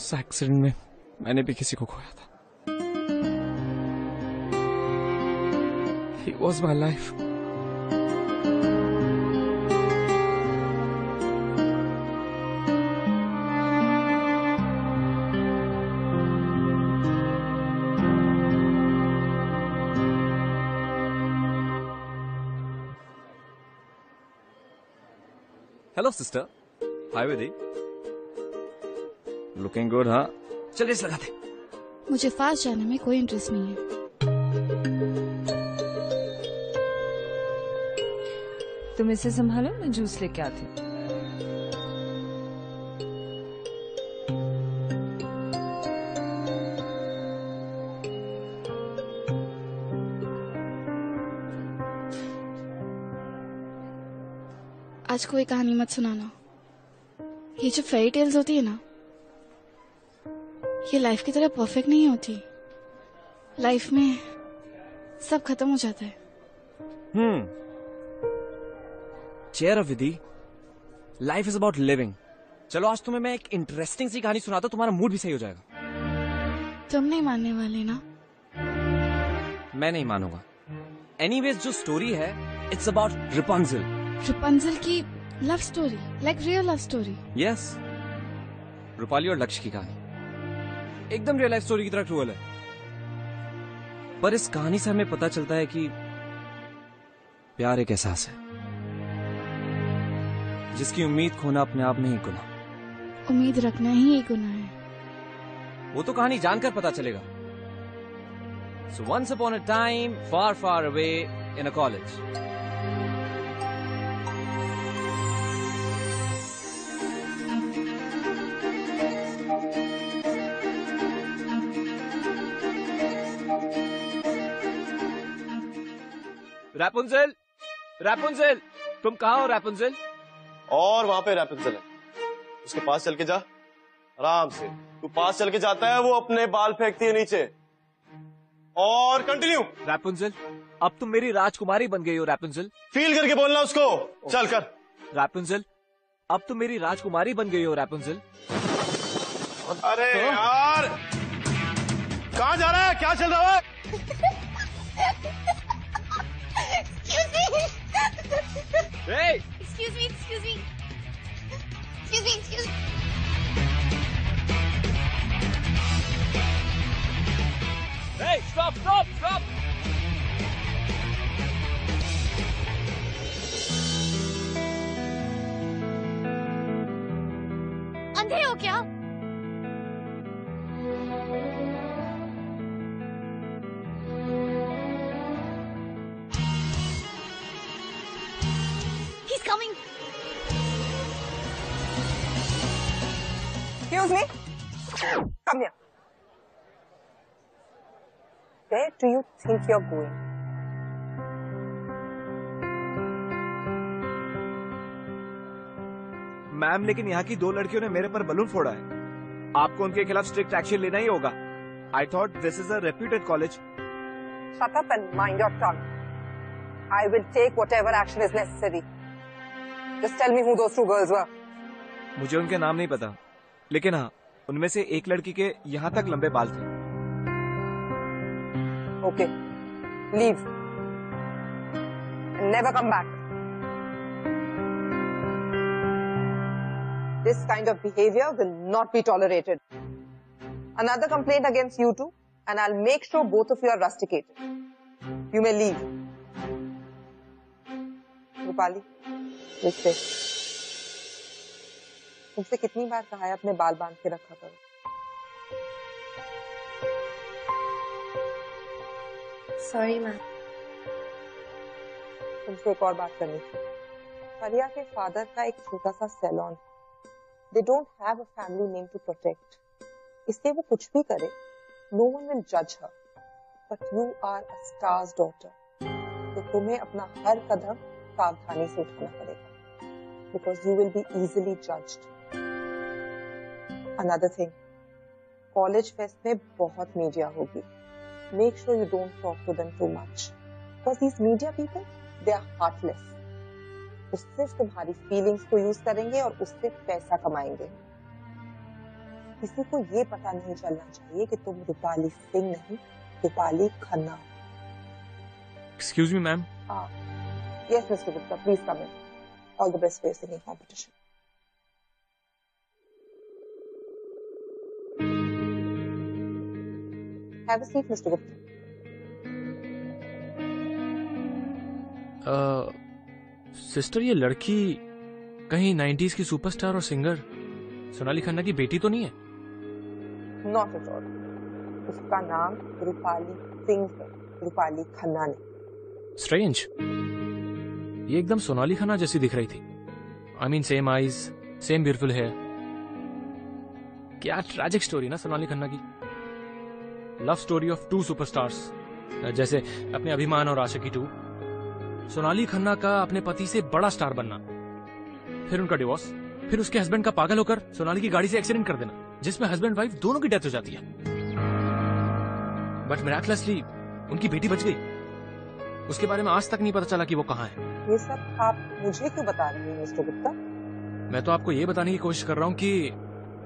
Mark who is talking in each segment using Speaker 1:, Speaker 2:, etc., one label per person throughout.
Speaker 1: उस एक्सीडेंट में मैंने भी किसी को खोया था। He was my life.
Speaker 2: Hello sister. Hi Vidhi.
Speaker 1: Looking good, हाँ?
Speaker 2: चल रेस लगाते।
Speaker 3: मुझे फास्ट जाने में कोई इंटरेस्ट नहीं है।
Speaker 4: तुम इसे संभालो, मैं जूस लेके आती हूँ।
Speaker 3: आज कोई कहानी मत सुनाना। ये जो फेरी टेल्स होती है ना, ये लाइफ की तरह परफेक्ट नहीं होती। लाइफ में सब खत्म हो जाता है।
Speaker 2: Chair of Vidhi. Life is about living. चलो आज तुम्हें मैं एक इंटरेस्टिंग सी कहानी सुनाता हूँ, तुम्हारा मूड भी सही हो जाएगा।
Speaker 3: तुम नहीं मानने वाले ना?
Speaker 2: मैं नहीं मानूंगा। एनीवेज जो स्टोरी है, इट्स अबाउट रापुंज़ेल।
Speaker 3: रापुंज़ेल की love story, like real love story.
Speaker 2: Yes, Rupali और लक्ष्य की कहानी एकदम रियल लाइफ स्टोरी की तरह ट्रूअल है। पर इस कहानी से हमें पता चलता है कि प्यार एक एहसास है जिसकी उम्मीद खोना अपने आप में ही गुनाह।
Speaker 3: उम्मीद रखना ही एक गुनाह है।
Speaker 2: वो तो कहानी जानकर पता चलेगा। So once upon a time, far, far away in a college. रापुंज़ेल, रापुंज़ेल, तुम कहाँ हो रापुंज़ेल?
Speaker 5: और वहां पे रापुंज़ेल है, उसके पास चल के जा आराम से। तू पास चल के जाता है, वो अपने बाल फेंकती है नीचे। और कंटिन्यू।
Speaker 2: रापुंज़ेल, अब तुम मेरी राजकुमारी बन गई हो रापुंज़ेल।
Speaker 5: फील करके बोलना उसको। चल कर।
Speaker 2: रापुंज़ेल, अब तुम मेरी राजकुमारी बन गई हो रापुंज़ेल।
Speaker 5: अरे यार, कहाँ जा रहा है? क्या चल रहा है?
Speaker 2: Hey!
Speaker 3: Excuse me, excuse me. Excuse me, excuse me.
Speaker 2: Hey, stop, stop, stop!
Speaker 3: अंधे हो क्या? He's coming.
Speaker 6: Excuse me. Come here. Where do you think you're going?
Speaker 2: Ma'am, लेकिन यहाँ की 2 लड़कियों ने मेरे पर बलून फोड़ा है। आपको उनके खिलाफ स्ट्रिक्ट एक्शन लेना ही होगा। I thought this is a reputed college.
Speaker 6: Shut up and mind your tongue. I will take whatever action is necessary. Just tell me who those 2 girls were.
Speaker 2: मुझे उनके नाम नहीं पता, लेकिन हाँ, उनमें से एक लड़की के यहाँ तक लंबे बाल थे।
Speaker 6: Okay. Leave. And never come back. This kind of behavior will not be tolerated. Another complaint against you two, and I'll make sure both of you are rusticated. You may leave. Rupali, रिश्ते। तुमसे कितनी बार कहा है अपने बाल बांध के रखा करो।
Speaker 7: Sorry ma'am.
Speaker 6: तुमसे एक और बात करनी थी। फरिया के फादर का एक छोटा सा salon. They don't have a family name to protect. इसलिए वो कुछ भी करे, no one will judge her. But you are a star's daughter. तो तुम्हें अपना हर कदम सावधानी से उठाना पड़ेगा. Because you will be easily judged. Another thing, college fest में बहुत मीडिया होगी. Make sure you don't talk to them too much. Because these media people, they are heartless. वो सिर्फ तुम्हारी फीलिंग्स को यूज करेंगे और उससे पैसा कमाएंगे. किसी को ये पता नहीं चलना चाहिए कि तुम रूपाली सिंह नहीं, Rupali Khanna.
Speaker 1: Excuse me ma'am.
Speaker 6: Yes, Mr. Gupta, please come in. All the best for your singing competition. Have a seat, Mr. Gupta.
Speaker 1: Sister, ये लड़की कहीं 90s की सुपरस्टार और सिंगर सोनाली खन्ना की बेटी तो नहीं है?
Speaker 6: Not at all. उसका नाम रूपाली सिंह है, रूपाली खन्ना ने।
Speaker 1: स्ट्रेंज, ये एकदम सोनाली खन्ना जैसी दिख रही थी। I mean same eyes, same beautiful hair. क्या ट्रैजिक स्टोरी ना सोनाली खन्ना की। Love story of two superstars, जैसे अपने अभिमान और आशिकी 2। सोनाली खन्ना का अपने पति से बड़ा स्टार बनना, फिर उनका डिवोर्स, फिर उसके हस्बैंड का पागल होकर सोनाली की गाड़ी से एक्सीडेंट कर देना, जिसमें हस्बैंड वाइफ दोनों की डेथ हो जाती है। बट मिराकलसली उनकी बेटी बच गई। उसके बारे में आज तक नहीं पता चला कि वो कहाँ है।
Speaker 6: ये सब आप मुझे क्यों बता रहे हैं मिस्टर गुप्ता?
Speaker 1: मैं तो आपको ये बताने की कोशिश कर रहा हूँ कि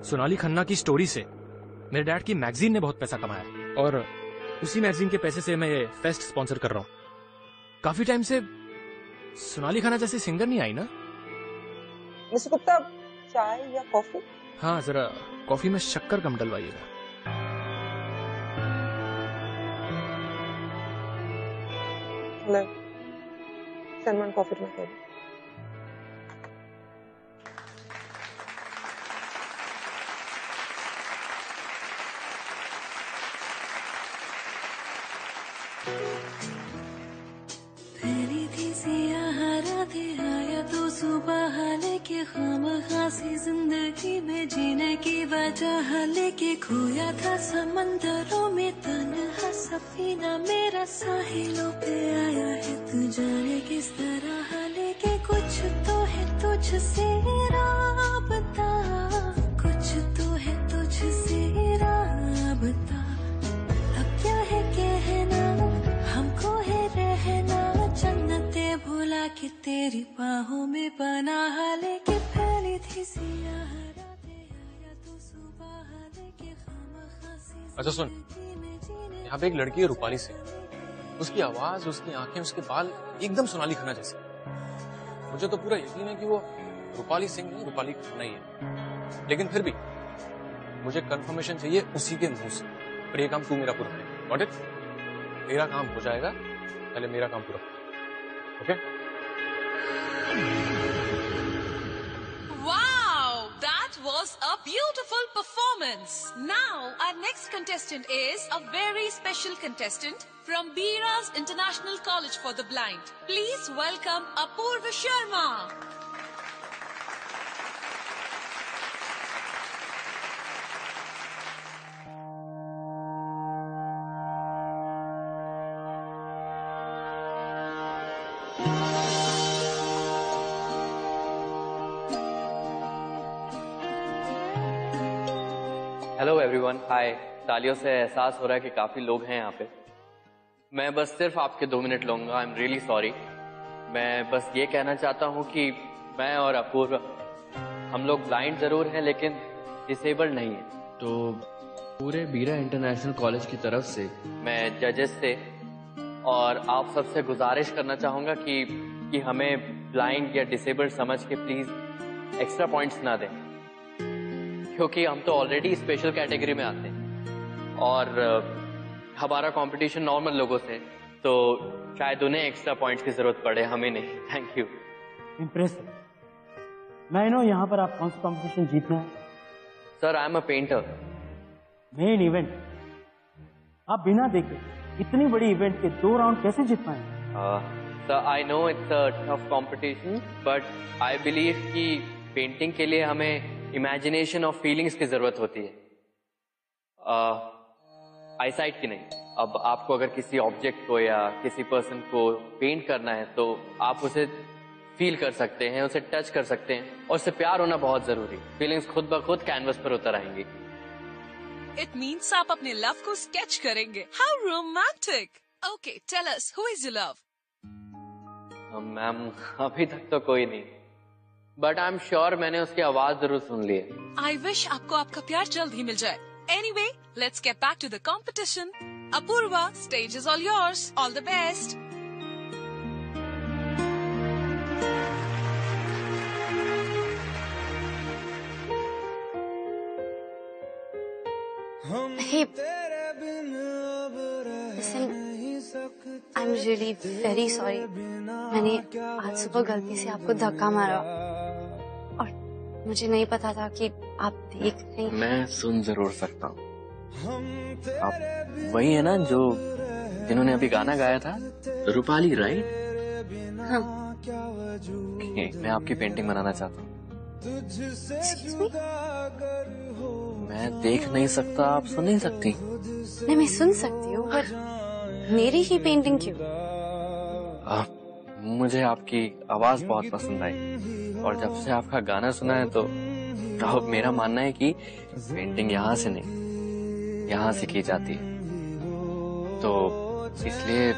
Speaker 1: सोनाली खन्ना की स्टोरी से मेरे डैड की मैगजीन ने बहुत पैसा कमाया, और उसी मैगजीन के पैसे से मैं ये फेस्ट स्पॉन्सर कर रहा हूँ। काफी टाइम से सोनाली खन्ना जैसी सिंगर नहीं आई ना।
Speaker 6: मिस्टर गुप्ता, चाय या कॉफी?
Speaker 1: हाँ, जरा कॉफी में शक्कर कम डलवाइएगा।
Speaker 6: Hello, send one coffee to my table.
Speaker 8: पहली थी सियाह रातें, आया तो सुबह लेके खामखासी जिंदगी में जीने की वजह लेके खोया था समंदरों में तन्हा सफीना मेरा साहिलों पे आया है, तू जाने किस तरह लेके कुछ तो है तुझसे राबता, कुछ तो है तुझसे राबता। अब क्या है कहना, हमको है रहना, जन्नते भुला के तेरी बाहों में बना लेके पहली थी सियाह रातें, आया तो सुबह लेके खामखासी।
Speaker 1: अच्छा सुन, यहाँ पे एक लड़की है रूपाली सिंह, उसकी आवाज, उसकी आंखें, उसके बाल एकदम सोनाली खन्ना जैसे। मुझे तो पूरा यकीन है कि वो रूपाली सिंह नहीं, रूपाली खन्ना ही है, लेकिन फिर भी मुझे कंफर्मेशन चाहिए उसी के मुंह से। पर ये काम तू मेरा पूरा करेगा, गॉट इट? तेरा काम हो जाएगा, पहले मेरा काम पूरा। Okay?
Speaker 9: Wow, that was a beautiful performance. Now our next contestant is a very special contestant from Bira's International College for the Blind. Please welcome Apurva Sharma.
Speaker 10: Hello everyone, hi. तालियों से एहसास हो रहा है कि काफी लोग हैं यहाँ पे। मैं बस सिर्फ आपके 2 मिनट लूंगा। आई एम रियली सॉरी। मैं बस ये कहना चाहता हूँ कि मैं और अपूर्व, हम लोग ब्लाइंड जरूर हैं लेकिन डिसेबल्ड नहीं है। तो पूरे बीरा इंटरनेशनल कॉलेज की तरफ से मैं जजेस से और आप सबसे गुजारिश करना चाहूंगा कि हमें ब्लाइंड या डिसेबल्ड समझ के प्लीज एक्स्ट्रा पॉइंट्स ना दें, क्योंकि हम तो ऑलरेडी स्पेशल कैटेगरी में आते हैं और हमारा कंपटीशन नॉर्मल लोगों से, तो शायद उन्हें एक्स्ट्रा पॉइंट्स की जरूरत पड़े, हमें नहीं। Thank you.
Speaker 11: इम्प्रेसिव। मैं नो यहाँ पर आप कौन सा कंपटीशन जीतना है?
Speaker 10: Sir, I am a painter.
Speaker 11: Main event आप बिना देखे इतनी बड़ी इवेंट के 2 राउंड कैसे जीत पाए?
Speaker 10: Sir, I know it's a tough competition, but I believe कि पेंटिंग के लिए हमें इमेजिनेशन और फीलिंग्स की जरूरत होती है, आईसाइट की नहीं। अब आपको अगर किसी ऑब्जेक्ट को या किसी पर्सन को पेंट करना है तो आप उसे फील कर सकते हैं, उसे टच कर सकते हैं, और उससे प्यार होना बहुत जरूरी। फीलिंग्स खुद ब खुद कैनवस पर उतर आएंगी।
Speaker 9: It means आप अपने लव को स्केच करेंगे। How romantic! Okay, tell us, who is your love?
Speaker 10: Ma'am, अभी तक तो कोई नहीं। बट आई एम श्योर मैंने उसकी आवाज जरूर सुन ली है।
Speaker 9: I wish आपको आपका प्यार जल्द ही मिल जाए। Anyway, let's get back to the competition. Apurva, stage is all yours. All the best.
Speaker 7: Hey, listen, I'm really very sorry. मैंने आज सुबह गलती से आपको धक्का मारा और मुझे नहीं पता था कि आप देख रही।
Speaker 10: मैं सुन जरूर सकता हूँ। आप वही है ना जो जिन्होंने अभी गाना गाया था, रूपाली, राइट?
Speaker 7: हाँ।
Speaker 10: मैं आपकी पेंटिंग बनाना चाहता हूँ। मैं देख नहीं सकता, आप सुन नहीं सकती?
Speaker 7: नहीं, मैं सुन सकती हूँ, पर मेरी ही पेंटिंग क्यों?
Speaker 10: मुझे आपकी आवाज बहुत पसंद आई और जब से आपका गाना सुना है तो अब मेरा मानना है कि पेंटिंग यहाँ से नहीं, यहाँ से की जाती है। तो इसलिए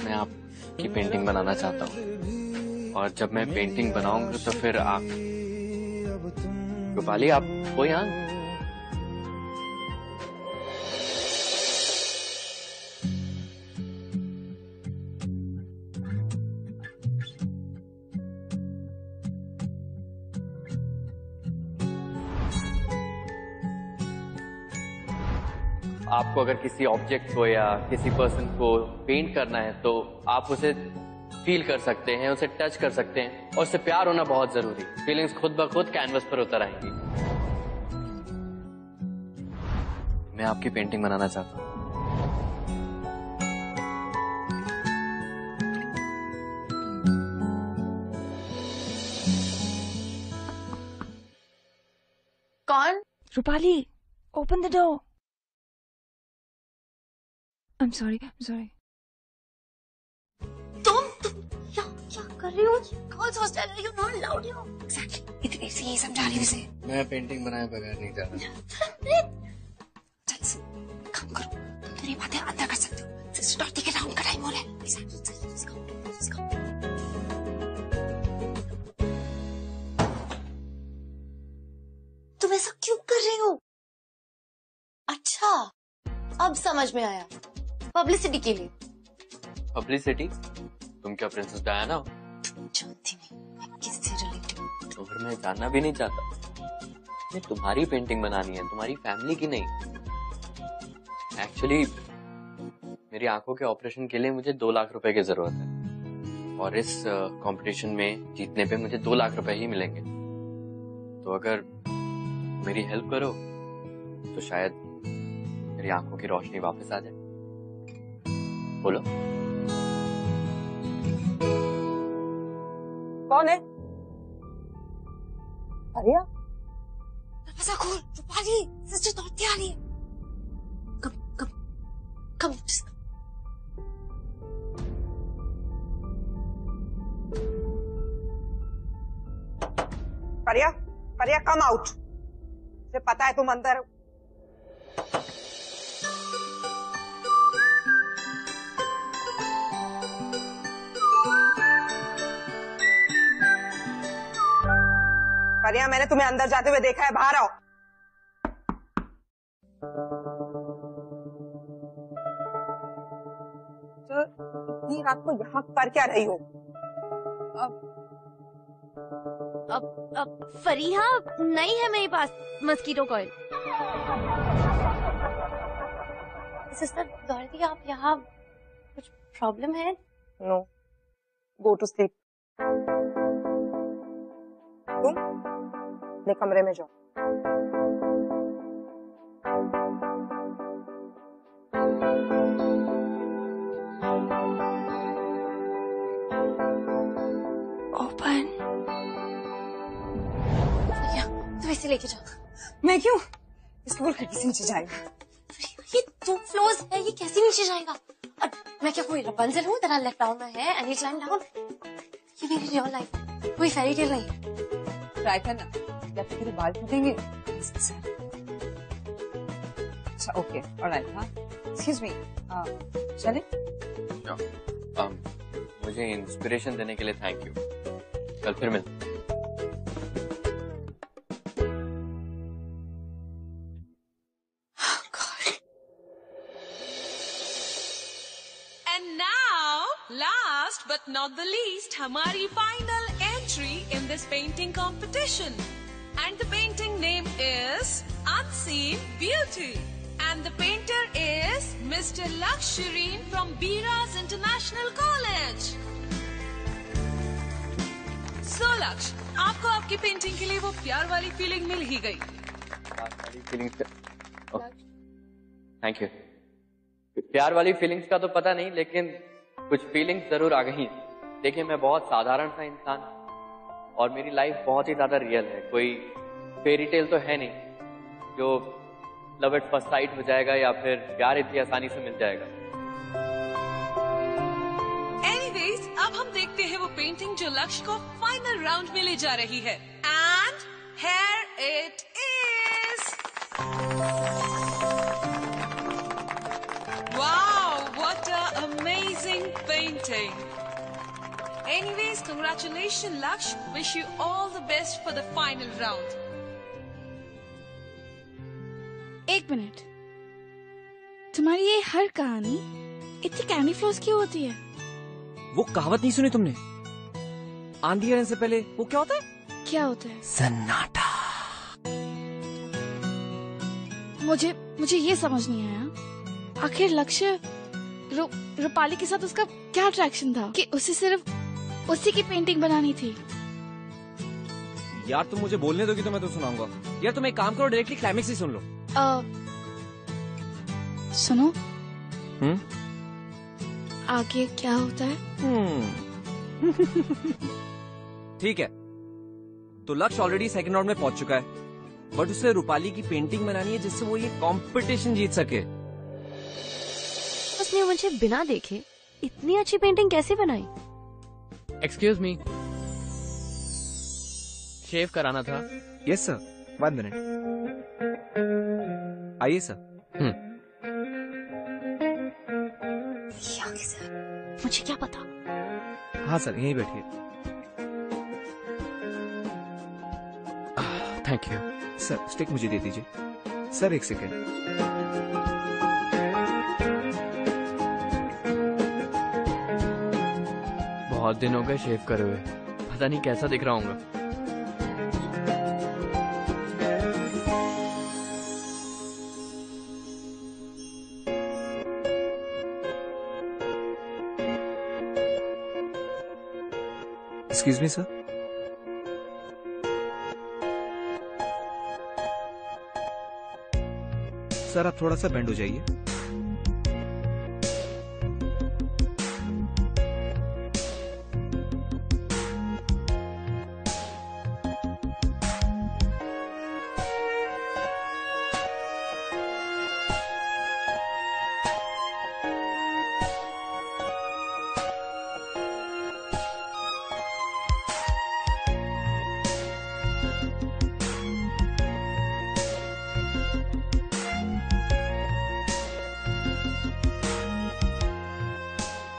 Speaker 10: मैं आपकी पेंटिंग बनाना चाहता हूँ और जब मैं पेंटिंग बनाऊंगा तो फिर आप रूपाली, आप वो यहाँ। आपको अगर किसी ऑब्जेक्ट को या किसी पर्सन को पेंट करना है तो आप उसे फील कर सकते हैं, उसे टच कर सकते हैं और उससे प्यार होना बहुत जरूरी। फीलिंग्स खुद ब खुद कैनवस पर उतर आएंगी। मैं आपकी पेंटिंग बनाना चाहता हूँ।
Speaker 7: कौन?
Speaker 4: Rupali, open the door. I'm sorry.
Speaker 7: तुम क्या कर रही हो? Girls hostel are you not allowed here? Exactly. इतनी देर से यही समझा रही हूँ इसे।
Speaker 10: मैं पेंटिंग बनाए बगैर नहीं जा रहा।
Speaker 7: चल काम करो, तुम ये बातें अंदर कर सकते हो। सिस्टर डॉटी के राउंड का टाइम हो रहा है। Let's go. तुम ऐसा क्यों कर रही हो? अच्छा, अब समझ में आया। पब्लिसिटी के लिए।
Speaker 10: पब्लिसिटी? तुम क्या प्रिंसेस डायना हो?
Speaker 7: जानती नहीं, किससे रिलेटेड?
Speaker 10: तो फिर मैं जानना भी नहीं चाहता। ये तुम्हारी पेंटिंग बनानी है, तुम्हारी फैमिली की नहीं। एक्चुअली मेरी आंखों के ऑपरेशन के लिए मुझे 2 लाख रुपए की जरूरत है और इस कंपटीशन में जीतने पे मुझे 2 लाख रुपए ही मिलेंगे। तो अगर मेरी हेल्प करो तो शायद मेरी आंखों की रोशनी वापस आ जाए। बोलो।
Speaker 6: कौन है? आर्या?
Speaker 7: दरवाजा खोल, रूपाली, सिस्टर दौड़ती आ रही है। कम।
Speaker 6: परिया, कम आउट। मुझे पता है तुम अंदर। परिया, मैंने तुम्हें अंदर जाते हुए देखा है, बाहर आओ। तो इतनी रात को यहाँ कर क्या रही हो?
Speaker 7: अब फरीहा नहीं है मेरे पास मस्कीटो कॉइल। सिस्टर डॉर्टी, आप यहाँ कुछ प्रॉब्लम है?
Speaker 6: No, go to sleep. तुम अपने कमरे में जाओ।
Speaker 7: ओपन। तो ऐसे लेके जाओ।
Speaker 6: मैं क्यों? इसके बोल खिड़की से नीचे जाएगा।
Speaker 7: ये 2 फ्लोर्स है, ये कैसे नीचे जाएगा? और मैं क्या कोई रपंजल हूँ तेरा लेफ्ट डाउन में है एंड यू क्लाइम डाउन? ये मेरी रियल लाइफ, कोई फेरी टेल नहीं।
Speaker 6: ट्राई करना, या फिर तेरे बाल टूटेंगे। अच्छा, ओके, ऑलराइट। हाँ, एक्सक्यूज मी, चले?
Speaker 10: मुझे इंस्पिरेशन देने के लिए थैंक यू। कल फिर मिलते हैं।
Speaker 9: Last but not the least, हमारी final entry in this painting competition. And the painting name is Unseen Beauty. And the painter is Mr. Laksh Shireen from Beera's International College. So Laksh, आपको आपकी painting के लिए वो प्यार वाली feeling मिल ही गई।
Speaker 10: Thank you. प्यार वाली फीलिंग्स का तो पता नहीं, लेकिन कुछ फीलिंग्स जरूर आ गई। देखिए, मैं बहुत साधारण सा इंसान और मेरी लाइफ बहुत ही ज्यादा रियल है। कोई फेरी टेल तो है नहीं जो लव एट फर्स्ट साइट हो जाएगा या फिर प्यार इतनी आसानी से मिल जाएगा।
Speaker 9: Anyways, अब हम देखते हैं वो पेंटिंग जो लक्ष्य को फाइनल राउंड में ले जा रही है। And here it is. Wow, what a amazing painting. Anyways, congratulations Laksh. Wish you all the best for the final round.
Speaker 3: एक मिनट, तुम्हारी ये हर कहानी इतनी कैंडी फ्लॉस क्यों होती है?
Speaker 2: वो कहावत नहीं सुनी तुमने? आंधी आने से पहले वो क्या होता है?
Speaker 3: क्या होता है?
Speaker 2: सन्नाटा।
Speaker 3: मुझे ये समझ नहीं आया, आखिर लक्ष्य रूपाली के साथ उसका क्या अट्रैक्शन था कि उसे सिर्फ उसी की पेंटिंग बनानी थी?
Speaker 2: यार तुम मुझे बोलने दोगी तो मैं तो सुनाऊंगा। यार तुम एक काम करो, डायरेक्टली क्लाइमेक्स ही सुन लो।
Speaker 3: सुनो। आगे क्या होता है?
Speaker 2: ठीक है, तो लक्ष्य ऑलरेडी सेकंड राउंड में पहुंच चुका है, बट उसे रूपाली की पेंटिंग बनानी है जिससे वो ये कंपटीशन जीत सके।
Speaker 12: उसने मुझे बिना देखे इतनी अच्छी पेंटिंग कैसे बनाई?
Speaker 1: एक्सक्यूज मी, शेव कराना था।
Speaker 2: Yes sir, 1 minute. आइए सर।
Speaker 12: मुझे क्या पता?
Speaker 2: हाँ सर, यहीं बैठिए।
Speaker 1: Thank you
Speaker 2: sir. स्टिक मुझे दे दीजिए सर, 1 सेकेंड।
Speaker 1: बहुत दिन हो गए शेव करे हुए, पता नहीं कैसा दिख रहा हूँ।
Speaker 2: Excuse me sir. सर आप थोड़ा सा बेंड हो जाइए।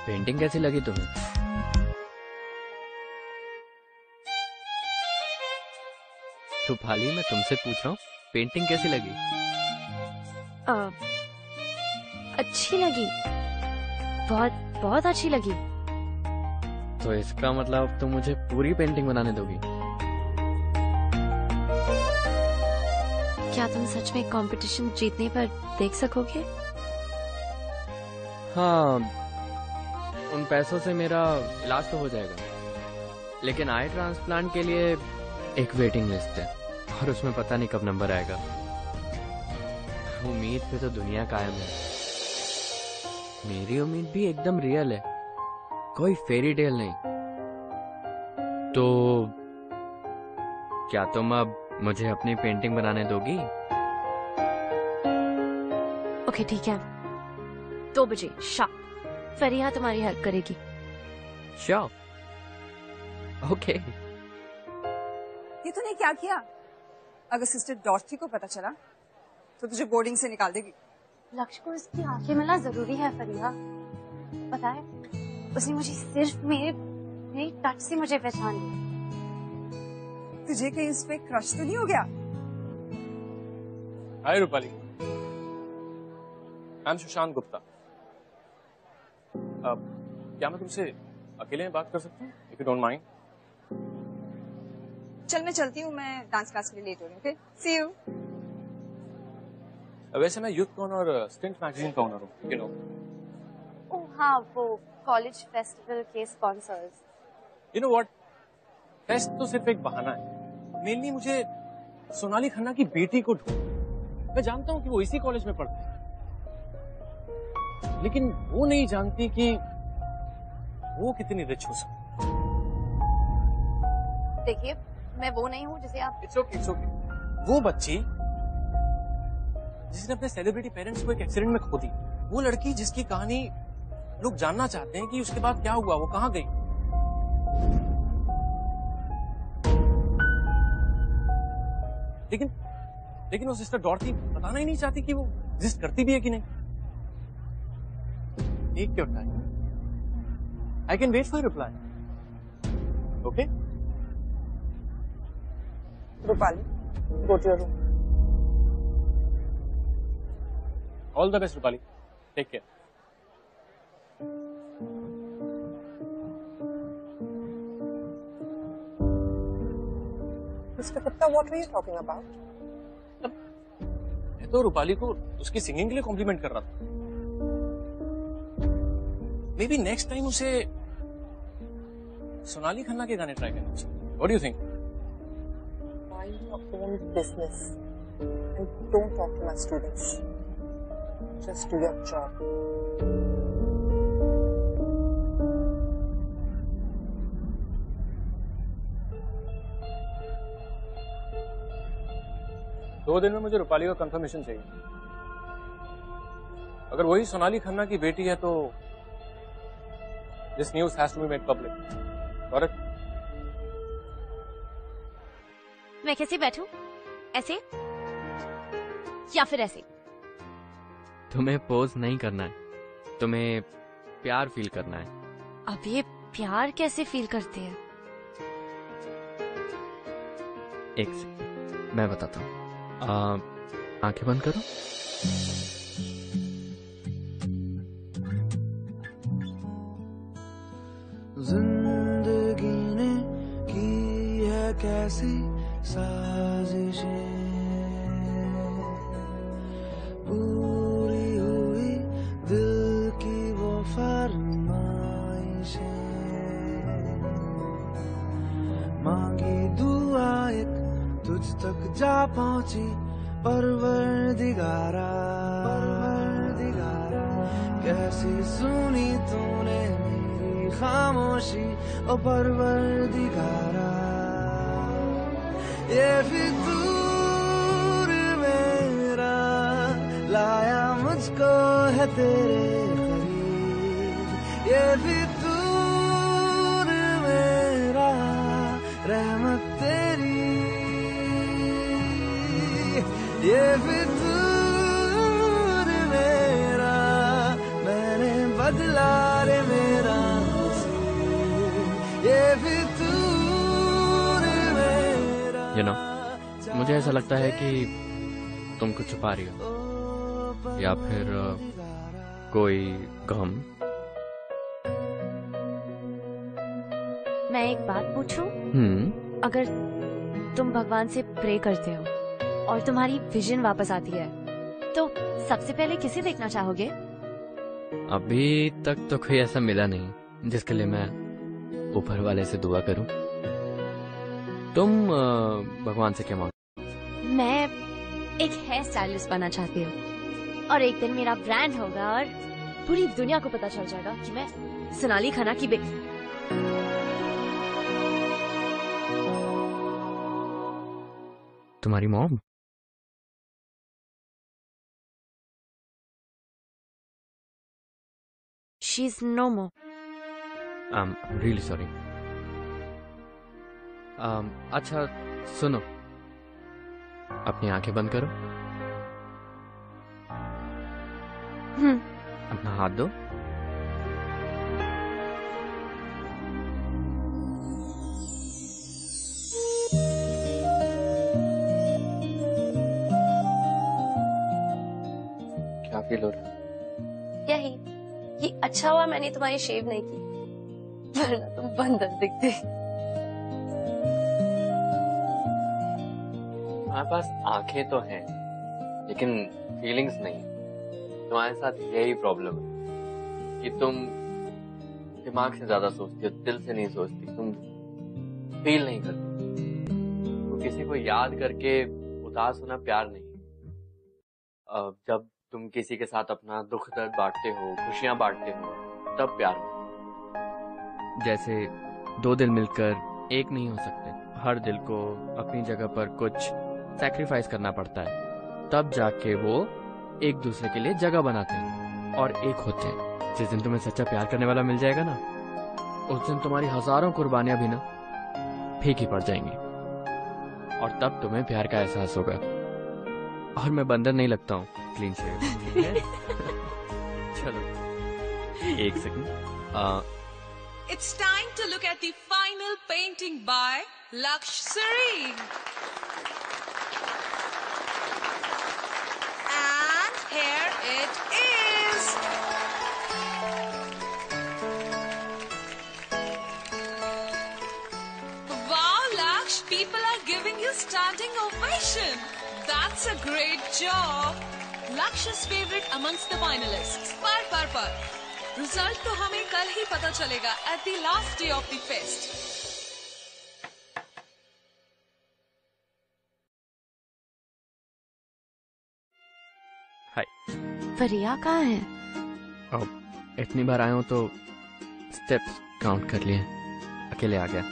Speaker 1: पेंटिंग कैसी लगी तुम्हें? रूपाली, मैं तुमसे पूछ रहा हूँ, पेंटिंग कैसी लगी?
Speaker 12: अच्छी लगी, बहुत बहुत अच्छी लगी।
Speaker 1: तो इसका मतलब तुम मुझे पूरी पेंटिंग बनाने दोगी?
Speaker 12: क्या तुम सच में कंपटीशन जीतने पर देख सकोगे?
Speaker 1: हाँ, उन पैसों से मेरा इलाज तो हो जाएगा, लेकिन आई ट्रांसप्लांट के लिए एक वेटिंग लिस्ट है और उसमें पता नहीं कब नंबर आएगा। उम्मीद पे तो दुनिया कायम है। मेरी उम्मीद भी एकदम रियल है, कोई फेरी टेल नहीं। तो क्या तुम अब मुझे अपनी पेंटिंग बनाने दोगी?
Speaker 12: ओके ठीक है, 2 बजे शार्प फरिया तुम्हारी हेल्प करेगी।
Speaker 1: Sure, okay.
Speaker 13: ये तूने क्या किया? अगर सिस्टर डॉर्थी को पता चला तो तुझे बोर्डिंग से निकाल देगी।
Speaker 7: लक्ष्य को इसकी आंखें मिलना जरूरी है फरिया। पता है, उसने मुझे सिर्फ मेरे टच से मुझे पहचान लिया।
Speaker 13: तुझे कहीं उस पे क्रश तो नहीं हो गया?
Speaker 1: हाय रूपाली, आई एम सुशांत गुप्ता। क्या मैं तुमसे अकेले में बात कर सकते हैं इफ यू डोंट माइंड?
Speaker 13: चल मैं चलती हूँ, मैं डांस क्लास के लिए लेट हो रही हूँ। Okay, see you.
Speaker 1: वैसे मैं यूथ कॉर्नर और स्टिंट मैगजीन का ओनर हूँ, यू नो।
Speaker 12: ओह हाँ, वो कॉलेज फेस्टिवल के sponsors.
Speaker 1: You know what, fest तो सिर्फ एक बहाना है। मेनली मुझे सोनाली खन्ना की बेटी को ढूंढ। मैं जानता हूँ कि वो इसी कॉलेज में पढ़ती है, लेकिन वो नहीं जानती कि वो कितनी रिच हो सकती।
Speaker 12: देखिए, मैं वो नहीं हूँ जिसे आप।
Speaker 1: It's okay, it's okay. वो बच्ची जिसने अपने सेलिब्रिटी पेरेंट्स को एक एक्सीडेंट में खो दी, वो लड़की जिसकी कहानी लोग जानना चाहते हैं कि उसके बाद क्या हुआ, वो कहाँ गई। लेकिन वो सिस्टर डॉर्थी बताना ही नहीं चाहती कि वो एग्जिस्ट करती भी है कि नहीं। Take your time, I can wait for reply. Okay
Speaker 6: Rupali, go to your room.
Speaker 1: All the best Rupali, take care.
Speaker 6: Mr. Gupta, what were you talking about?
Speaker 1: मैं तो रूपाली को उसकी सिंगिंग के लिए कॉम्प्लीमेंट कर रहा था। मे बी नेक्स्ट टाइम उसे सोनाली खन्ना के गाने ट्राई करना चाहिए। What do you think?
Speaker 6: Mind your own business and don't talk to my students. Just do your job.
Speaker 1: दो दिन में मुझे रूपाली का कंफर्मेशन चाहिए। अगर वही सोनाली खन्ना की बेटी है तो this news has to be made public. Correct?
Speaker 12: मैं कैसे बैठूं? ऐसे या फिर ऐसे?
Speaker 10: तुम्हें पोज नहीं करना है, तुम्हें प्यार फील करना है।
Speaker 12: अब ये प्यार कैसे फील करते हैं?
Speaker 10: एक सेकंड, मैं बताता हूँ। आंखें बंद करो।
Speaker 8: जिंदगी ने की है कैसी साजिशें, पूरी हुई दिल की वो फरमाइशें, मांगी दुआ एक तुझ तक जा पहुंची परवरदिगारा, कैसी सुनी तूने मेरी खामोशी ओ परवरदिगारा। ये फितूर मेरा लाया मुझको है तेरे करीब, ये फितूर मेरा रहमत तेरी, ये फितूर मेरा मैंने बदला रे मेरा नसीब, ये फितूर मेरा।
Speaker 10: You know, मुझे ऐसा लगता है कि तुम कुछ छुपा रही हो, या फिर कोई गम।
Speaker 12: मैं एक बात पूछूं? अगर तुम भगवान से प्रे करते हो और तुम्हारी विजन वापस आती है तो सबसे पहले किसे देखना चाहोगे?
Speaker 10: अभी तक तो कोई ऐसा मिला नहीं जिसके लिए मैं ऊपर वाले से दुआ करूं। तुम भगवान से क्या मांगो?
Speaker 12: मैं एक हेयर स्टाइलिस्ट बनना चाहती हूँ और एक दिन मेरा ब्रांड होगा और पूरी दुनिया को पता चल जाएगा कि मैं सोनाली खन्ना की बेटी।
Speaker 10: तुम्हारी mom?
Speaker 12: She's no more.
Speaker 10: I'm really sorry. अच्छा सुनो, अपनी आंखें बंद करो। अपना हाथ दो। क्या फील हो रहा है?
Speaker 12: यही कि अच्छा हुआ मैंने तुम्हारी शेव नहीं की।
Speaker 7: वरना तुम बंदर दिखते।
Speaker 10: हमारे पास आंखें तो हैं, लेकिन फीलिंग्स नहीं। तुम्हारे साथ यही प्रॉब्लम है कि तुम दिमाग से ज्यादा सोचती हो, दिल से नहीं सोचती, तुम फील नहीं करती। तो किसी को याद करके उदास होना प्यार नहीं। जब तुम किसी के साथ अपना दुख दर्द बांटते हो, खुशियां बांटते हो, तब प्यार हो।
Speaker 1: जैसे दो दिल मिलकर एक नहीं हो सकते, हर दिल को अपनी जगह पर कुछ सैक्रिफाइस करना पड़ता है, तब जाके वो एक दूसरे के लिए जगह बनाते हैं और एक होते हैं। जिस दिन तुम्हें सच्चा प्यार करने वाला मिल जाएगा ना, उस दिन तुम्हारी हजारों कुर्बानियां भी ना फीकी पड़ जाएंगी, और तब तुम्हें प्यार का एहसास होगा। और मैं बंदर नहीं लगता हूँ, क्लीन शेव। चलो एक second.
Speaker 9: It's time to look at the final painting by Laksh Serene. And here it is. Wow, Laksh, people are giving you standing ovation. That's a great job. Laksh's favorite amongst the finalists. Par. Result तो हमें कल ही पता चलेगा at the last day of the fest.
Speaker 1: Hi,
Speaker 12: Fariya कहाँ है?
Speaker 1: अब इतनी बार आया हूँ तो स्टेप्स काउंट कर लिए, अकेले आ गया।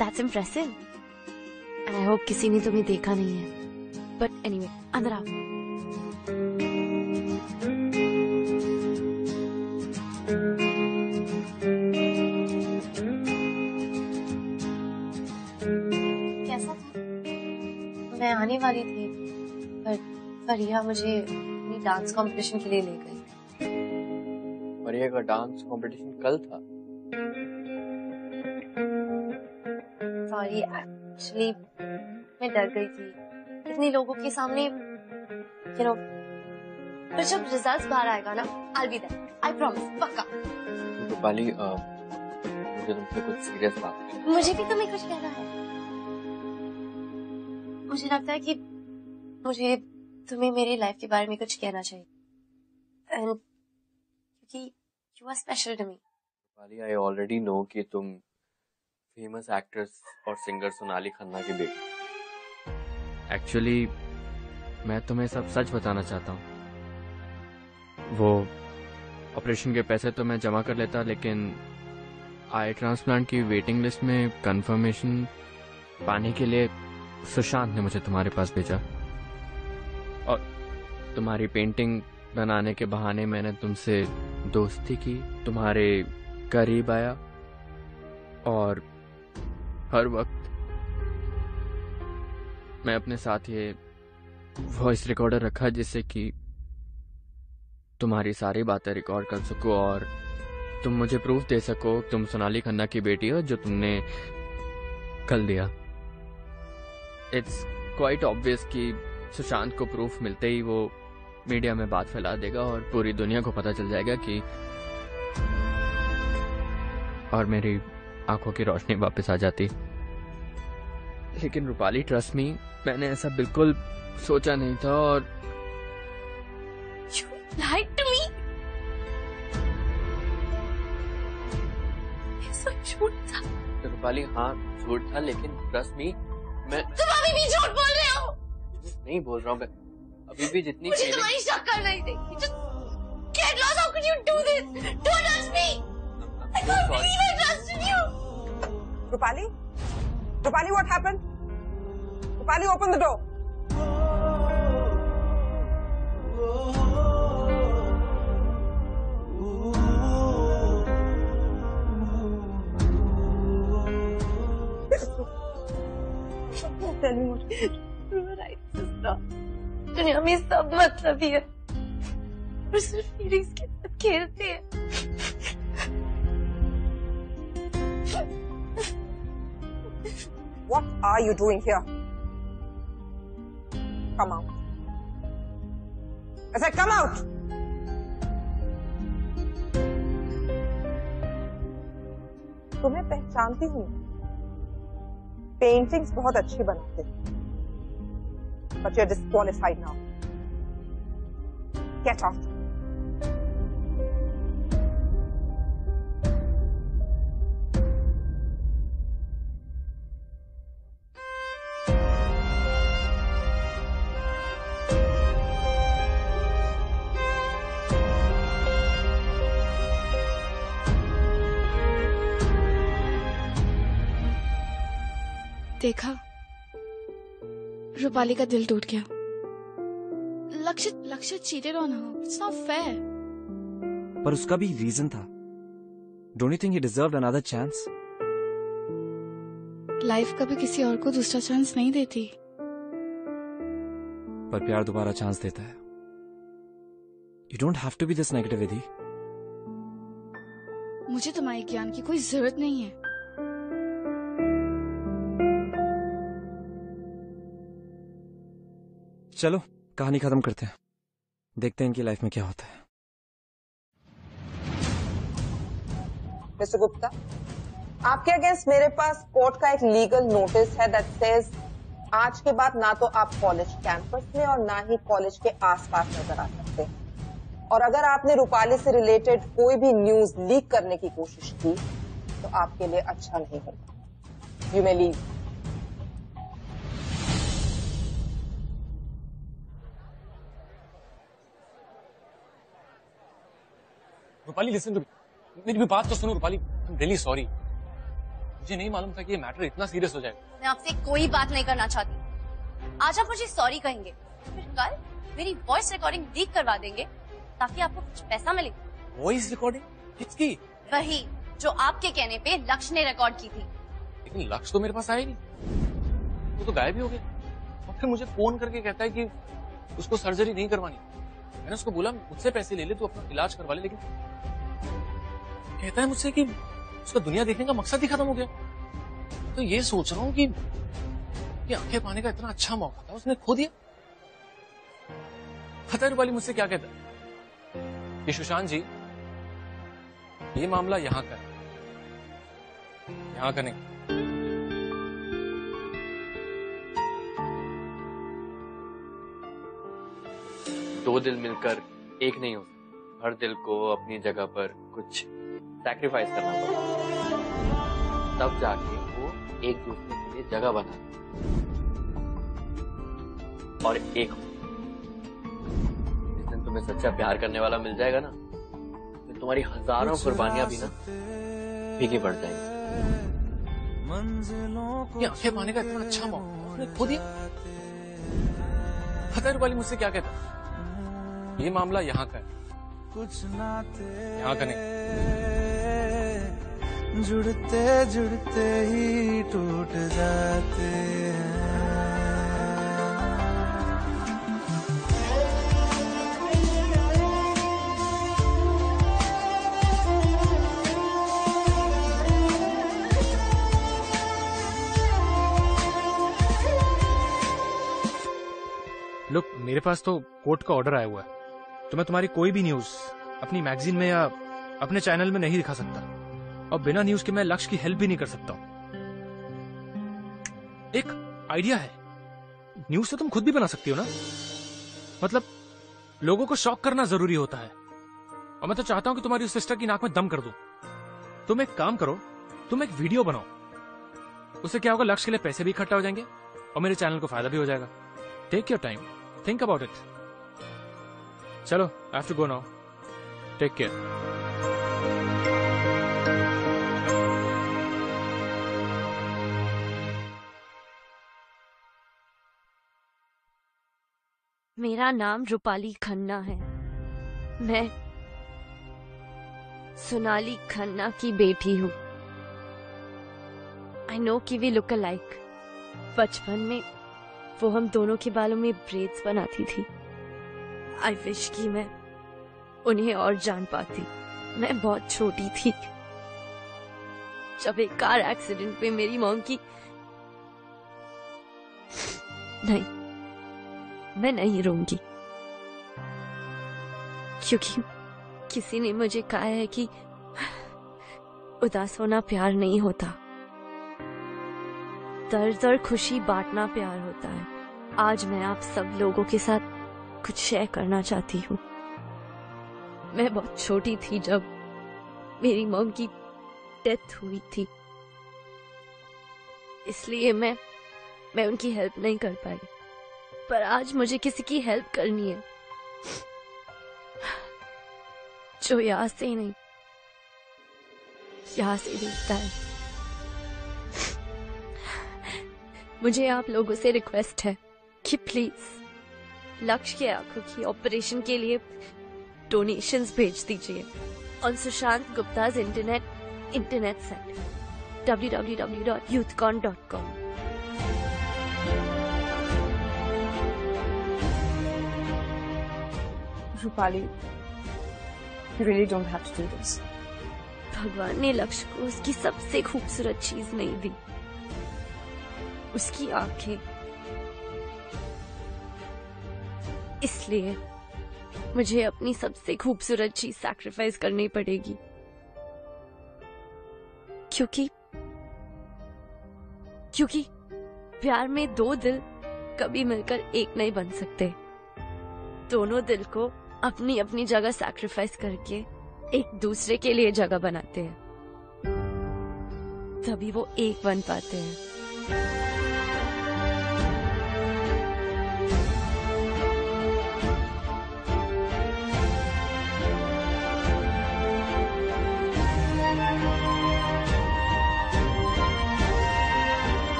Speaker 12: That's impressive. And I hope किसी ने तुम्हें देखा नहीं है। But anyway, अंदर आओ।
Speaker 7: मैं आने वाली थी, पर फरिया मुझे अपनी डांस कंपटीशन के लिए ले गई।
Speaker 10: फरिया का डांस कंपटीशन कल था?
Speaker 7: सॉरी, एक्चुअली मैं डर गई थी इतने लोगों के सामने, यू नो। पर जब रिजल्ट्स बाहर आएगा ना, I'll be there. I promise, पक्का।
Speaker 10: रूपाली, मुझे तुमसे कुछ सीरियस बात है।
Speaker 7: मुझे भी तुम्हें कुछ कहना है। मुझे लगता है कि मुझे तुम्हें मेरी लाइफ के बारे में कुछ कहना चाहिए, क्योंकि you are special to me.
Speaker 10: Rupali, I already know कि तुम फेमस एक्ट्रेस और सिंगर सोनाली खन्ना की बेटी।
Speaker 1: एक्चुअली मैं तुम्हें सब सच बताना चाहता हूँ। वो ऑपरेशन के पैसे तो मैं जमा कर लेता, लेकिन आई ट्रांसप्लांट की वेटिंग लिस्ट में कंफर्मेशन पाने के लिए सुशांत ने मुझे तुम्हारे पास भेजा, और तुम्हारी पेंटिंग बनाने के बहाने मैंने तुमसे दोस्ती की, तुम्हारे करीब आया, और हर वक्त मैं अपने साथ ये वॉइस रिकॉर्डर रखा जिससे कि तुम्हारी सारी बातें रिकॉर्ड कर सको और तुम मुझे प्रूफ दे सको तुम सोनाली खन्ना की बेटी हो, जो तुमने कल दिया। इट्स क्वाइट ऑब्वियस कि सुशांत को प्रूफ मिलते ही वो मीडिया में बात फैला देगा और पूरी दुनिया को पता चल जाएगा कि, और मेरी आंखों की रोशनी वापस आ जाती। लेकिन रूपाली, ट्रस्ट मी, मैंने ऐसा बिल्कुल सोचा नहीं था, और
Speaker 7: You lied to me. ये सब झूठ था।
Speaker 10: रूपाली, हाँ झूठ था, लेकिन ट्रस्ट मी, मैं
Speaker 7: तुम अभी भी झूठ बोल रहे हो।
Speaker 10: झूठ नहीं बोल रहा हूँ मैं, अभी भी जितनी
Speaker 7: मुझे तुम्हारी शक्ल नहीं देखी। Just get lost. How could you do this? Don't trust me. I can't believe I trusted you.
Speaker 6: Rupali? Rupali, what happened? Rupali, open the door.
Speaker 7: Tell me what you were right, sister. दुनिया में सब मतलब ही है, और सिर्फ feelings के साथ खेलते हैं।
Speaker 6: What are you doing here? Come out. I said come out. तुम्हें पहचानती हूँ, पेंटिंग्स बहुत अच्छी बनाते, but you are disqualified now. Get out.
Speaker 3: देखा, रूपाली का दिल टूट गया। Lakshya cheated on her. It's not fair.
Speaker 2: पर उसका भी रीजन था। Don't you think he deserved another chance?
Speaker 3: Life कभी किसी और को दूसरा चांस नहीं देती।
Speaker 2: पर प्यार दोबारा चांस देता है। You don't have to be this negative Vidhi.
Speaker 3: मुझे तुम्हारे ज्ञान की कोई जरूरत नहीं है।
Speaker 2: चलो कहानी खत्म करते हैं, देखते हैं इनकी लाइफ में क्या होता है।
Speaker 6: मिस्टर गुप्ता, आपके अगेंस्ट मेरे पास कोर्ट का एक लीगल नोटिस है दैट सेज आज के बाद ना तो आप कॉलेज कैंपस में और ना ही कॉलेज के आसपास नजर आ सकते, और अगर आपने रूपाली से रिलेटेड कोई भी न्यूज लीक करने की कोशिश की तो आपके लिए अच्छा नहीं होगा। You may leave.
Speaker 1: Rupali listen to me, मेरी भी बात तो सुनो Rupali. I am really sorry. मुझे नहीं मालूम था कि ये मैटर इतना सीरियस हो जाएगा।
Speaker 12: मैं आपसे कोई बात नहीं करना चाहती। आज आप मुझे सॉरी कहेंगे, फिर कल मेरी वॉइस रिकॉर्डिंग लीक करवा देंगे ताकि आपको कुछ पैसा मिले।
Speaker 1: वॉइस रिकॉर्डिंग किसकी?
Speaker 12: वही जो आपके कहने पे लक्ष्य ने रिकॉर्ड की थी।
Speaker 1: लेकिन लक्ष्य तो मेरे पास आया नहीं, वो तो गायब ही हो गया। और फिर मुझे फोन करके कहता है कि उसको सर्जरी नहीं करवानी। मैंने उसको बोला मुझसे पैसे ले ले, तू अपना इलाज करवा ले, लेकिन कहता है मुझसे कि उसका दुनिया देखने का मकसद ही खत्म हो गया। तो ये सोच रहा हूँ कि आंखें पाने का इतना अच्छा मौका था, उसने खो दिया। पता है रूपाली मुझसे क्या कहता है कि सुशांत जी, ये मामला यहाँ का है, यहाँ का नहीं।
Speaker 10: दो दिल मिलकर एक नहीं हो, हर दिल को अपनी जगह पर कुछ सैक्रिफाइस करना पड़ता, तब जाके वो एक दूसरे के लिए जगह बना और एक हो। जिस दिन तुम्हें सच्चा प्यार करने वाला मिल जाएगा ना, तो तुम्हारी हजारों कुर्बानियां भी ना फीकी पड़ जाएंगी।
Speaker 1: ये आंखें पाने का इतना अच्छा मौका उसने खो दिया। पता है रूपाली मुझसे क्या कहता है, ये मामला यहाँ का है, यहाँ का नहीं।
Speaker 14: जुड़ते जुड़ते ही टूट जाते हैं।
Speaker 1: लुक, मेरे पास तो कोर्ट का ऑर्डर आया हुआ है, तो मैं तुम्हारी कोई भी न्यूज अपनी मैगजीन में या अपने चैनल में नहीं दिखा सकता, और बिना न्यूज के मैं लक्ष्य की हेल्प भी नहीं कर सकता हूं। एक आइडिया है, न्यूज तो तुम खुद भी बना सकती हो ना। मतलब लोगों को शॉक करना जरूरी होता है, और मैं तो चाहता हूं कि तुम्हारी उस सिस्टर की नाक में दम कर दूं। तुम एक काम करो, तुम एक वीडियो बनाओ, उससे क्या होगा, लक्ष्य के लिए पैसे भी इकट्ठा हो जाएंगे और मेरे चैनल को फायदा भी हो जाएगा। Take your time, think about it. चलो, I have to go now, take care.
Speaker 12: मेरा नाम रूपाली खन्ना है। मैं सोनाली खन्ना की बेटी हूँ। आई नो कि वी लुक अलाइक। बचपन में वो हम दोनों के बालों में ब्रेड्स बनाती थी। आई विश कि मैं उन्हें और जान पाती। मैं बहुत छोटी थी जब एक कार एक्सीडेंट में मेरी मॉम की नहीं, मैं नहीं रोऊंगी, क्योंकि किसी ने मुझे कहा है कि उदास होना प्यार नहीं होता, दर्द और खुशी बांटना प्यार होता है। आज मैं आप सब लोगों के साथ कुछ शेयर करना चाहती हूँ। मैं बहुत छोटी थी जब मेरी मॉम की डेथ हुई थी, इसलिए मैं उनकी हेल्प नहीं कर पाई। पर आज मुझे किसी की हेल्प करनी है जो यहाँ से नहीं, यहाँ से देखता है। मुझे आप लोगों से रिक्वेस्ट है कि प्लीज लक्ष्य के आंखों की ऑपरेशन के लिए डोनेशंस भेज दीजिए on Sushant Gupta's internet site www.youthcon.com।
Speaker 13: Rupali, you really don't have to do this.
Speaker 12: भगवान ने लक्ष्य को उसकी सबसे खूबसूरत चीज नहीं दी, उसकी आंखें। इसलिए मुझे अपनी सबसे खूबसूरत चीज सैक्रिफाइस करनी पड़ेगी, क्योंकि प्यार में दो दिल कभी मिलकर एक नहीं बन सकते। दोनों दिल को अपनी अपनी जगह सैक्रिफाइस करके एक दूसरे के लिए जगह बनाते हैं, तभी वो एक बन पाते हैं।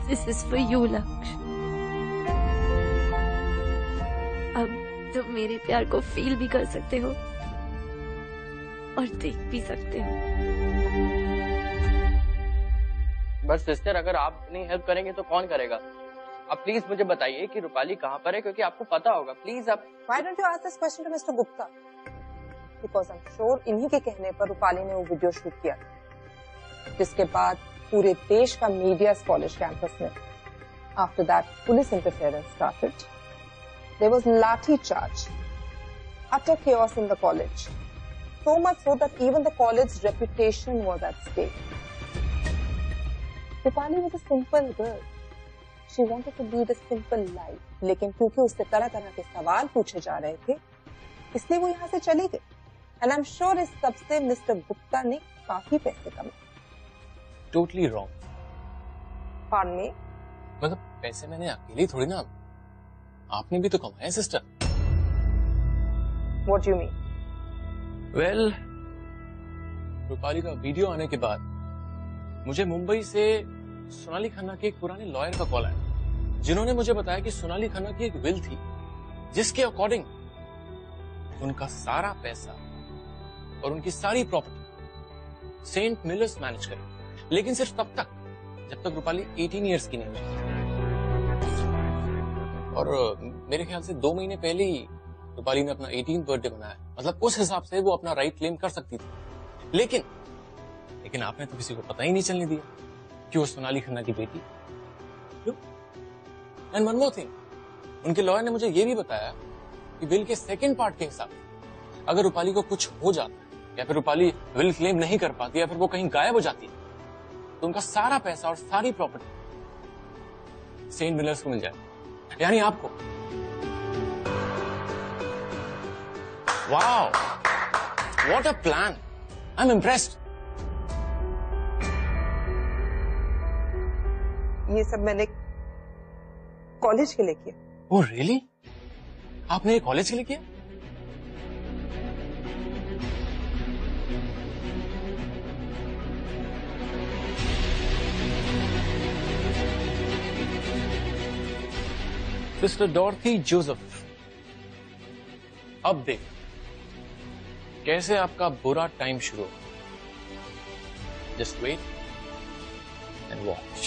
Speaker 12: This is for you, लक्ष्य। अब तुम मेरे प्यार को फील भी कर सकते हो और देख भी सकते हो।
Speaker 10: बस सिस्टर, अगर आप नहीं हेल्प करेंगे तो कौन करेगा? अब प्लीज मुझे बताइए कि रूपाली कहाँ पर है, क्योंकि आपको पता होगा। प्लीज आप।
Speaker 6: Why don't you ask this question to Mr. Gupta? Because I'm sure इन्हीं के कहने पर रूपाली ने वो वीडियो शूट किया, जिसके बाद पूरे देश का मीडिया कॉलेज कैंपस में। After that, police interference started. There was lathi charge, utter chaos in the college. So much so that even the college's reputation was at stake. Rupali was a simple girl. She wanted to lead a simple life. लेकिन क्योंकि उससे तरह तरह के सवाल पूछे जा रहे थे, इसलिए वो यहाँ से चली गई। And I'm sure इस सब से मिस्टर गुप्ता ने काफी पैसे कमाए।
Speaker 1: Totally wrong.
Speaker 6: Pardon me?
Speaker 1: मतलब पैसे मैंने अकेली थोड़ी ना, आपने भी तो कमाए sister.
Speaker 6: What do you mean?
Speaker 1: Well, Rupali का वीडियो आने के बाद मुझे मुंबई से सोनाली खन्ना के एक पुराने लॉयर का कॉल आया, जिन्होंने मुझे बताया कि सोनाली खन्ना की एक विल थी, जिसके अकॉर्डिंग उनका सारा पैसा और उनकी सारी प्रॉपर्टी सेंट मिलर्स मैनेज करे, लेकिन सिर्फ तब तक जब तक रूपाली 18 इयर्स की नहीं हुई। और मेरे ख्याल से 2 महीने पहले ही रूपाली ने अपना 18th बर्थडे मनाया, मतलब उस हिसाब से वो अपना राइट क्लेम कर सकती थी। लेकिन आपने तो किसी को पता ही नहीं चलने दिया कि वो सोनाली खन्ना की बेटी। एंड वन मोर थिंग, उनके लॉयर ने मुझे ये भी बताया कि विल के सेकंड पार्ट के हिसाब से अगर रूपाली को कुछ हो जाता है या फिर रूपाली विल क्लेम नहीं कर पाती या फिर वो कहीं गायब हो जाती है, तो उनका सारा पैसा और सारी प्रॉपर्टी सेंट मिलर्स को मिल जाए, यानी आपको। Wow, what a plan! I am impressed.
Speaker 6: ये सब मैंने कॉलेज के लिए किया।
Speaker 1: Oh really? आपने ये कॉलेज के लिए किया? सिस्टर डॉर्थी जोसेफ, अब देख कैसे आपका बुरा टाइम शुरू हो। Just wait and watch.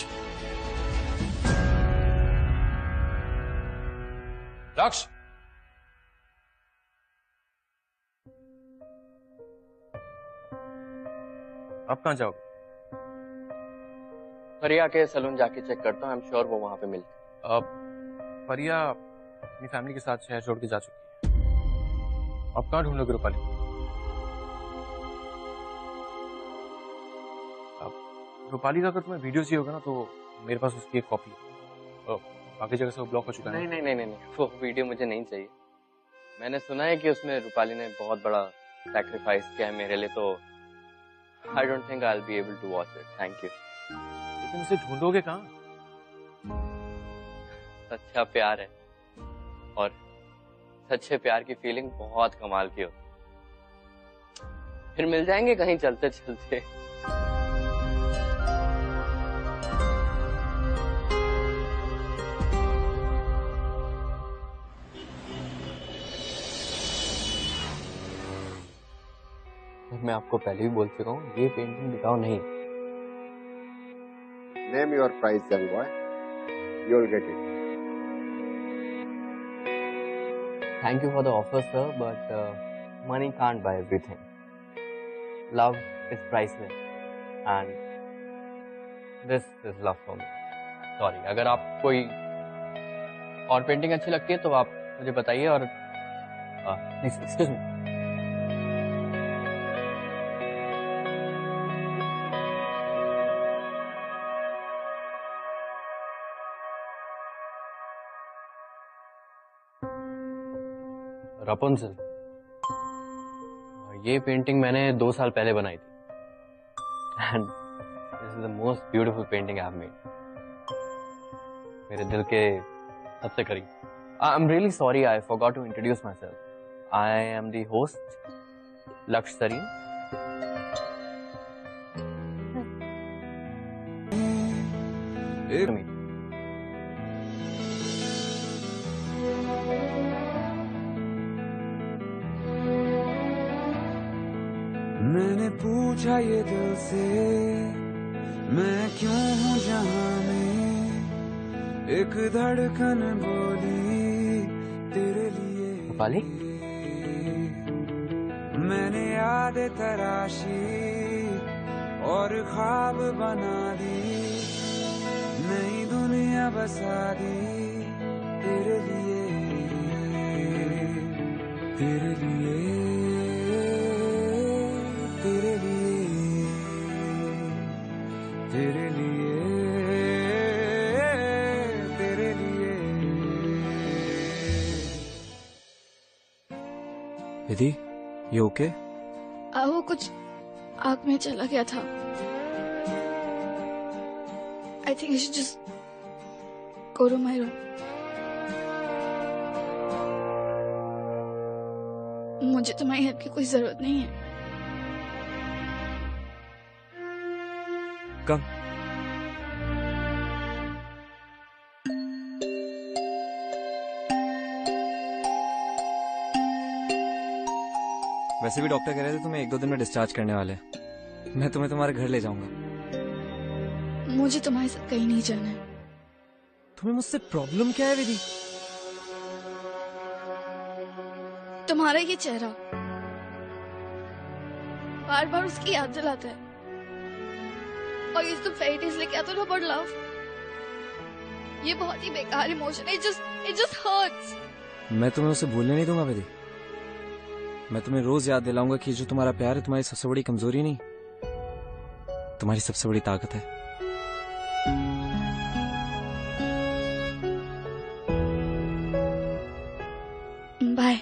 Speaker 1: लक्ष्य, आप कहाँ जाओगे?
Speaker 10: परिया के सलून जाके चेक करता हूँ, आई एम श्योर वो वहां पे मिलती।
Speaker 1: अब परिया अपनी फैमिली के साथ शहर छोड़ के जा चुकी है। आप कहाँ ढूंढोगे रूपाली? अब रूपाली का अगर तुम्हें वीडियो चाहिए होगा ना तो मेरे पास उसकी एक कॉपी है। बाकी जगह से वो ब्लॉक हो चुका है।
Speaker 10: नहीं, वो वीडियो मुझे नहीं चाहिए। मैंने सुना है कि उसमें रूपाली ने बहुत बड़ा सैक्रिफाइस किया है मेरे लिए, तो I don't think I will be able to watch it. Thank you.
Speaker 1: लेकिन उसे ढूंढोगे कहाँ?
Speaker 10: सच्चा प्यार है और सच्चे प्यार की फीलिंग बहुत कमाल की होती। फिर मिल जाएंगे कहीं चलते चलते। मैं आपको पहले भी बोल चुका हूँ, ये पेंटिंग दिखाओ नहीं।
Speaker 15: Name your price, young boy. You'll get it.
Speaker 10: Thank you for the offer, sir, but money can't buy everything. Love is priceless, and this is love for me. Sorry, अगर आप कोई और पेंटिंग अच्छी लगती है तो आप मुझे बताइए। और excuse me. रापुंज़ल, ये पेंटिंग मैंने 2 साल पहले बनाई थी and this is the most beautiful painting I have made. मेरे दिल के सबसे करीब। I am really sorry, I forgot to introduce myself. I am the host Lakshya Sareen.
Speaker 14: मैंने पूछा ये दिल से, मैं क्यों हूँ जहाँ में, एक धड़कन बोली तेरे लिए।
Speaker 10: रूपाली?
Speaker 14: मैंने यादें तराशी और ख्वाब बना दी, नई दुनिया बसा दी तेरे लिए, तेरे लिए, तेरे लिए, तेरे लिए, तेरे लिए।
Speaker 2: विधि, ये ओके?
Speaker 3: वो कुछ आग में चला गया था। I think I should just go to my room. मुझे तुम्हारी हेल्प की कोई जरूरत नहीं है।
Speaker 2: कम। वैसे भी डॉक्टर कह रहे थे तुम्हें 1-2 दिन में डिस्चार्ज करने वाले हैं। मैं तुम्हें तुम्हारे घर ले जाऊंगा।
Speaker 3: मुझे तुम्हारे साथ कहीं नहीं जाना है।
Speaker 2: तुम्हें मुझसे प्रॉब्लम क्या है विधि?
Speaker 3: तुम्हारा ये चेहरा बार बार उसकी याद दिलाता है, और ये तुम फेरी टेल्स लेके आते हो अबाउट लव, ये बहुत ही बेकार इमोशन है। It just hurts.
Speaker 2: मैं तुम्हें उसे भूलने नहीं दूंगा विधि। मैं तुम्हें रोज याद दिलाऊंगा कि जो तुम्हारा प्यार है तुम्हारी सबसे बड़ी कमजोरी नहीं, तुम्हारी सबसे बड़ी ताकत है।
Speaker 3: बाय।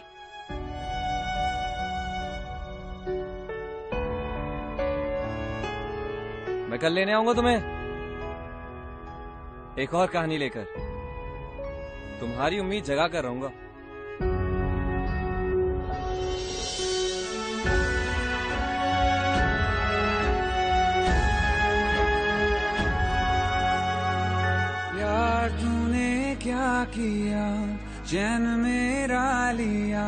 Speaker 2: मैं कल लेने आऊंगा तुम्हें एक और कहानी लेकर। तुम्हारी उम्मीद जगा कर रहूंगा।
Speaker 14: यार तूने क्या किया, चैन मेरा लिया,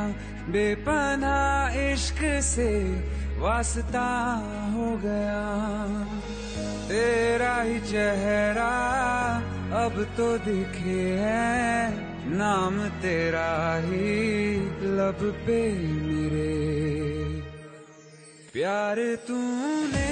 Speaker 14: बेपनाह इश्क से वास्ता हो गया। तेरा ही चेहरा अब तो दिखे है, नाम तेरा ही लब पे मेरे। प्यार तूने